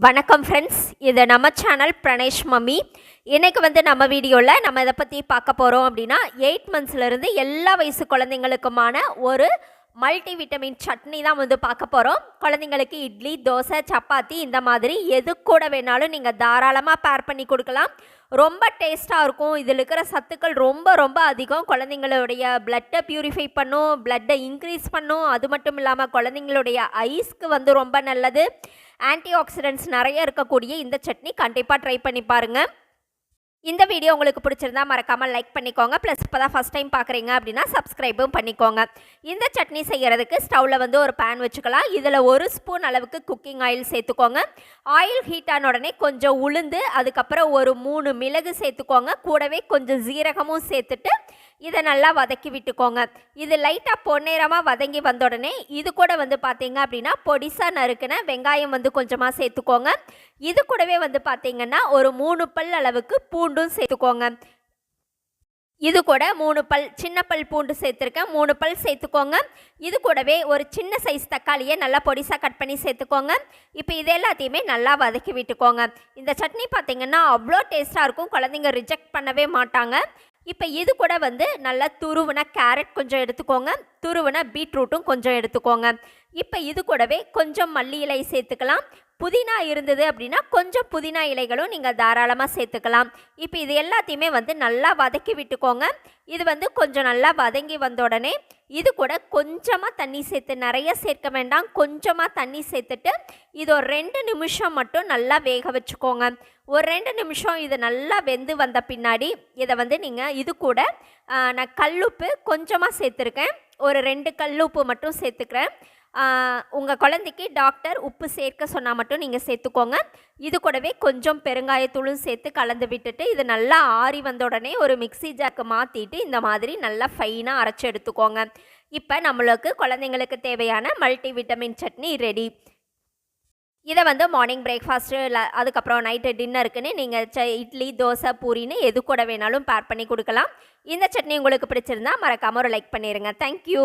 வணக்கம் ஃப்ரெண்ட்ஸ், இது நம்ம சேனல் பிரணேஷ் மம்மி. இன்றைக்கி நம்ம வீடியோவில் நம்ம இதை பற்றி பார்க்க போகிறோம் அப்படின்னா 8 மந்த்ஸ்லேருந்து எல்லா வயசு குழந்தைங்களுக்குமான ஒரு மல்டி விட்டமின் சட்னி தான் பார்க்க போகிறோம். குழந்தைங்களுக்கு இட்லி, தோசை, சப்பாத்தி இந்த மாதிரி எது கூட வேணாலும் நீங்கள் தாராளமாக பேர் பண்ணி கொடுக்கலாம். ரொம்ப டேஸ்ட்டாக இருக்கும். இதில் இருக்கிற சத்துக்கள் ரொம்ப ரொம்ப அதிகம். குழந்தைங்களுடைய பிளட்டை ப்யூரிஃபை பண்ணும், பிளட்டை இன்க்ரீஸ் பண்ணும். அது மட்டும் இல்லாமல் குழந்தைங்களுடைய ஐஸ்க்கு ரொம்ப நல்லது. ஆன்டி ஆக்சிடென்ட்ஸ் நிறைய இருக்கக்கூடிய இந்த சட்னி கண்டிப்பாக ட்ரை பண்ணி பாருங்கள். இந்த வீடியோ உங்களுக்கு பிடிச்சிருந்தா மறக்காமல் லைக் பண்ணிக்கோங்க. ப்ளஸ் இப்போ தான் ஃபஸ்ட் டைம் பார்க்குறீங்க அப்படின்னா சப்ஸ்கிரைபும் பண்ணிக்கோங்க. இந்த சட்னி செய்கிறதுக்கு ஸ்டவ்வில் ஒரு பேன் வச்சுக்கலாம். இதில் 1 ஸ்பூன் அளவுக்கு குக்கிங் ஆயில் சேர்த்துக்கோங்க. ஆயில் ஹீட் ஆன உடனே கொஞ்சம் உளுந்து, அதுக்கப்புறம் ஒரு 3 மிளகு சேர்த்துக்கோங்க. கூடவே கொஞ்சம் ஜீரகமும் சேர்த்துட்டு இதை நல்லா வதக்கி விட்டுக்கோங்க. இது லைட்டாக பொன்னிறமாக வதங்கி வந்த உடனே இது கூட பார்த்தீங்க அப்படின்னா பொடிசாக நறுக்குன வெங்காயம் கொஞ்சமாக சேர்த்துக்கோங்க. இது கூடவே பார்த்தீங்கன்னா ஒரு 3 பல் அளவுக்கு பூண்டும் சேர்த்துக்கோங்க. இது கூட 3 பல் சின்ன பல் பூண்டு சேர்த்துருக்கேன். 3 பல் சேர்த்துக்கோங்க. இது கூடவே ஒரு சின்ன சைஸ் தக்காளியை நல்லா பொடிசாக கட் பண்ணி சேர்த்துக்கோங்க. இப்போ இது எல்லாத்தையுமே நல்லா வதக்கி விட்டுக்கோங்க. இந்த சட்னி பார்த்திங்கன்னா அவ்வளோ டேஸ்ட்டாக இருக்கும். குழந்தைங்க ரிஜெக்ட் பண்ணவே மாட்டாங்க. இப்போ இது கூட நல்லா துருவின கேரட் கொஞ்சம் எடுத்துக்கோங்க. துருவின பீட்ரூட்டும் கொஞ்சம் எடுத்துக்கோங்க. இப்போ இது கூடவே கொஞ்சம் மல்லி இலை சேர்த்துக்கலாம். புதினா இருந்தது அப்படின்னா கொஞ்சம் புதினா இலைகளும் நீங்கள் தாராளமாக சேர்த்துக்கலாம். இப்போ இது எல்லாத்தையுமே நல்லா வதக்கி விட்டுக்கோங்க. இது கொஞ்சம் நல்லா வதங்கி வந்த உடனே இது கூட கொஞ்சமாக தண்ணி சேர்த்து, நிறைய சேர்க்க வேண்டாம், கொஞ்சமாக தண்ணி சேர்த்துட்டு இது ஒரு 2 நிமிஷம் மட்டும் நல்லா வேக வச்சுக்கோங்க. ஒரு 2 நிமிஷம் இது நல்லா வெந்து வந்த பின்னாடி இதை நீங்கள் இது கூட நான் கல்லுப்பு கொஞ்சமாக சேர்த்துருக்கேன். ஒரு 2 கல்லுப்பு மட்டும் சேர்த்துக்கிறேன். உங்கள் குழந்தைக்கு டாக்டர் உப்பு சேர்க்க சொன்னால் மட்டும் நீங்கள் சேர்த்துக்கோங்க. இது கூடவே கொஞ்சம் பெருங்காயத்தூளும் சேர்த்து கலந்து விட்டுட்டு இது நல்லா ஆறி வந்த உடனே ஒரு மிக்ஸி ஜாருக்கு மாற்றிட்டு இந்த மாதிரி நல்லா ஃபைனாக அரைச்சி எடுத்துக்கோங்க. இப்போ நம்மளுக்கு குழந்தைங்களுக்கு தேவையான மல்டி விட்டமின் சட்னி ரெடி. இதை மார்னிங் பிரேக்ஃபாஸ்ட்டு அதுக்கப்புறம் நைட்டு டின்னருக்குன்னு நீங்கள் இட்லி, தோசை, பூரின்னு எது கூட வேணாலும் பேர் பண்ணி கொடுக்கலாம். இந்த சட்னி உங்களுக்கு பிடிச்சிருந்தா மறக்காமல் ஒரு லைக் பண்ணிடுங்க. தேங்க்யூ.